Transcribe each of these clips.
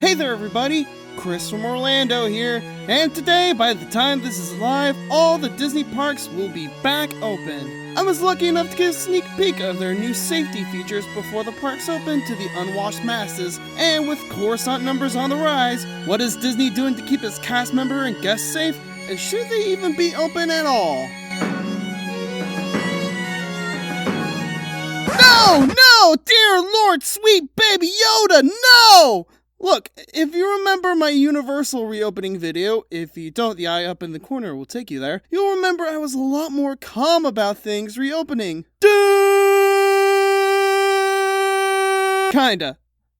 Hey there everybody, Chris from Orlando here, and today, by the time this is live, all the Disney parks will be back open. I was lucky enough to get a sneak peek of their new safety features before the parks open to the unwashed masses, and with Coruscant numbers on the rise, what is Disney doing to keep its cast member and guests safe, and should they even be open at all? No, dear Lord, sweet baby Yoda, no! Look, if you remember my Universal reopening video, if you don't, the eye up in the corner will take you there, you'll remember I was a lot more calm about things reopening. Kinda.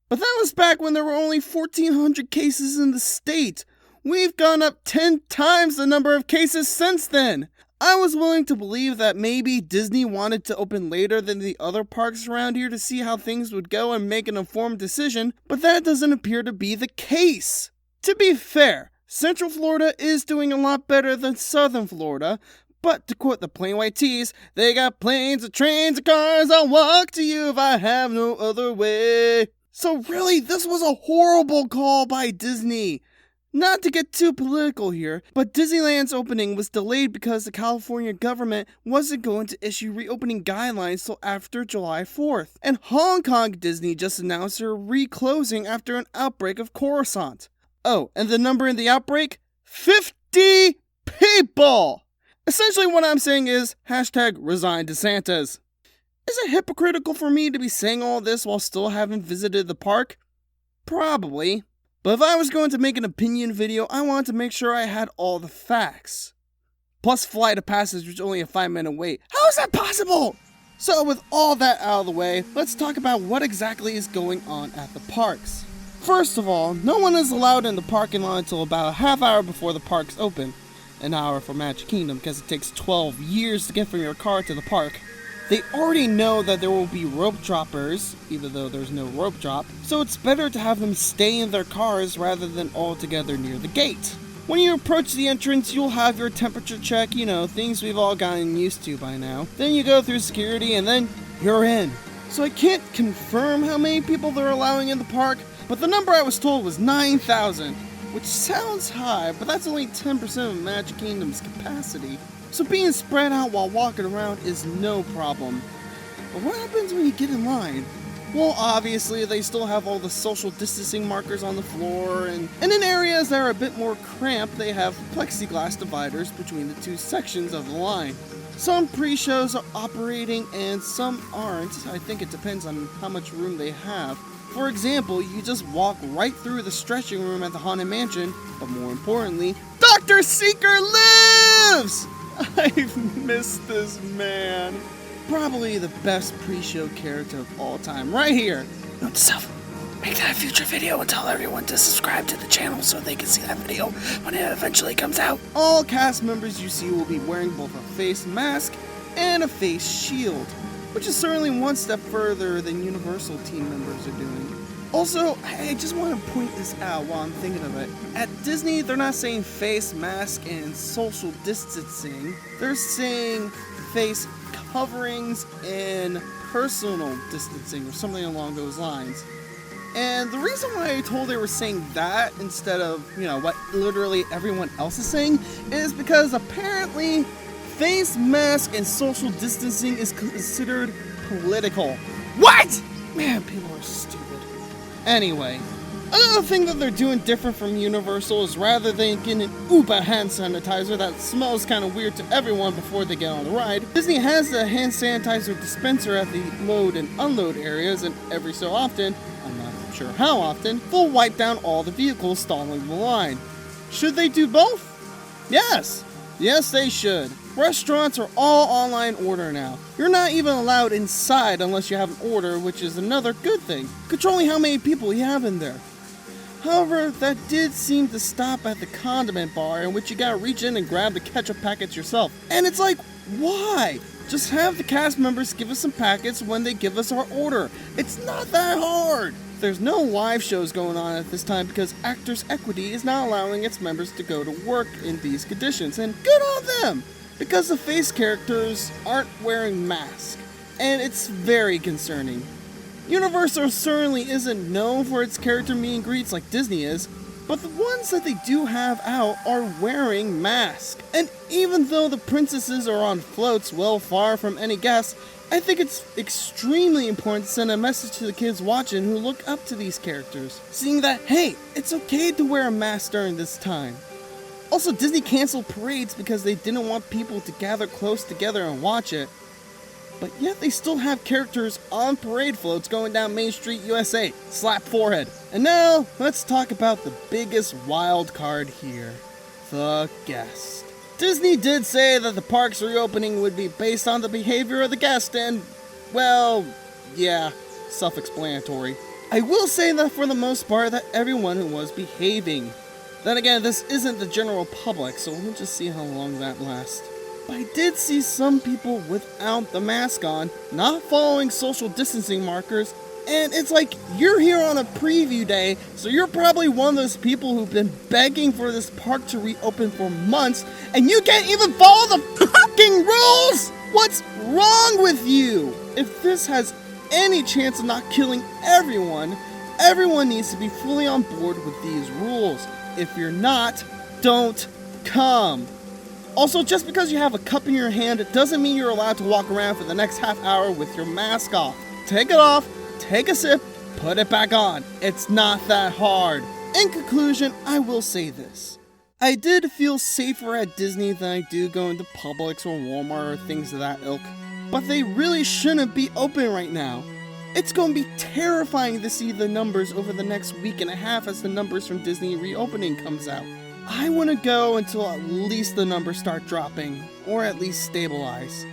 But that was back when there were only 1,400 cases in the state. We've gone up 10 times the number of cases since then. I was willing to believe that maybe Disney wanted to open later than the other parks around here to see how things would go and make an informed decision, but that doesn't appear to be the case. To be fair, Central Florida is doing a lot better than Southern Florida, but to quote the Plain White Tees, they got planes and trains and cars, I'll walk to you if I have no other way. So really, this was a horrible call by Disney. Not to get too political here, but Disneyland's opening was delayed because the California government wasn't going to issue reopening guidelines till after July 4th. And Hong Kong Disney just announced they're reclosing after an outbreak of Coruscant. Oh, and the number in the outbreak? 50 people! Essentially what I'm saying is, #resign DeSantis. Is it hypocritical for me to be saying all this while still having visited the park? Probably. But if I was going to make an opinion video, I wanted to make sure I had all the facts. Plus Flight of Passage was only a 5-minute wait. How is that possible? So with all that out of the way, let's talk about what exactly is going on at the parks. First of all, no one is allowed in the parking lot until about a half hour before the parks open. An hour for Magic Kingdom because it takes 12 years to get from your car to the park. They already know that there will be rope droppers, even though there's no rope drop, so it's better to have them stay in their cars rather than all together near the gate. When you approach the entrance, you'll have your temperature check, things we've all gotten used to by now. Then you go through security and then you're in. So I can't confirm how many people they're allowing in the park, but the number I was told was 9,000, which sounds high, but that's only 10% of Magic Kingdom's capacity. So being spread out while walking around is no problem. But what happens when you get in line? Well, obviously they still have all the social distancing markers on the floor, and in areas that are a bit more cramped, they have plexiglass dividers between the two sections of the line. Some pre-shows are operating and some aren't. I think it depends on how much room they have. For example, you just walk right through the stretching room at the Haunted Mansion, but more importantly, Dr. Seeker lives! I've missed this man. Probably the best pre-show character of all time, right here. Note to self, make that a future video and tell everyone to subscribe to the channel so they can see that video when it eventually comes out. All cast members you see will be wearing both a face mask and a face shield, which is certainly one step further than Universal team members are doing. Also, I just want to point this out while I'm thinking of it. At Disney, they're not saying face mask and social distancing. They're saying face coverings and personal distancing or something along those lines. And the reason why I told they were saying that instead of, what literally everyone else is saying is because apparently face mask and social distancing is considered political. What? Man, people are stupid. Anyway, another thing that they're doing different from Universal is rather than getting an Uber hand sanitizer that smells kind of weird to everyone before they get on the ride, Disney has the hand sanitizer dispenser at the load and unload areas, and every so often, I'm not sure how often, they'll wipe down all the vehicles stalling the line. Should they do both? Yes! Yes, they should. Restaurants are all online order now. You're not even allowed inside unless you have an order, which is another good thing, controlling how many people you have in there. However, that did seem to stop at the condiment bar, in which you gotta reach in and grab the ketchup packets yourself. And it's like, why? Just have the cast members give us some packets when they give us our order. It's not that hard. There's no live shows going on at this time because Actors Equity is not allowing its members to go to work in these conditions, and good on them! Because the face characters aren't wearing masks, and it's very concerning. Universal certainly isn't known for its character meet and greets like Disney is, but the ones that they do have out are wearing masks. And even though the princesses are on floats well far from any guests, I think it's extremely important to send a message to the kids watching who look up to these characters, seeing that, hey, it's okay to wear a mask during this time. Also, Disney canceled parades because they didn't want people to gather close together and watch it. But yet they still have characters on parade floats going down Main Street, USA. Slap forehead. And now, let's talk about the biggest wild card here. The guest. Disney did say that the park's reopening would be based on the behavior of the guest and, well, yeah, self-explanatory. I will say that for the most part that everyone was behaving. Then again, this isn't the general public, so we'll just see how long that lasts. But I did see some people without the mask on, not following social distancing markers, and it's like you're here on a preview day, so you're probably one of those people who've been begging for this park to reopen for months, and you can't even follow the fucking rules! What's wrong with you? If this has any chance of not killing everyone, everyone needs to be fully on board with these rules. If you're not, don't come. Also, just because you have a cup in your hand, it doesn't mean you're allowed to walk around for the next half hour with your mask off. Take it off, take a sip, put it back on. It's not that hard. In conclusion, I will say this. I did feel safer at Disney than I do going to Publix or Walmart or things of that ilk. But they really shouldn't be open right now. It's going to be terrifying to see the numbers over the next week and a half as the numbers from Disney reopening comes out. I want to go until at least the numbers start dropping, or at least stabilize.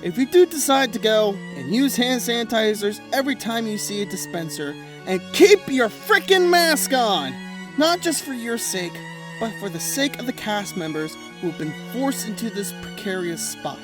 If you do decide to go, and use hand sanitizers every time you see a dispenser, and keep your frickin' mask on! Not just for your sake, but for the sake of the cast members who have been forced into this precarious spot.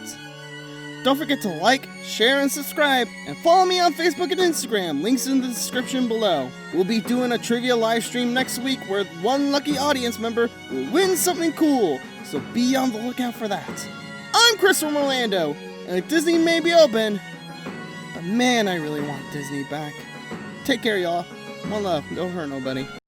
Don't forget to like, share, and subscribe, and follow me on Facebook and Instagram, links in the description below. We'll be doing a trivia live stream next week where one lucky audience member will win something cool, so be on the lookout for that. I'm Chris from Orlando, and Disney may be open, but man, I really want Disney back. Take care, y'all. One love. Don't hurt nobody.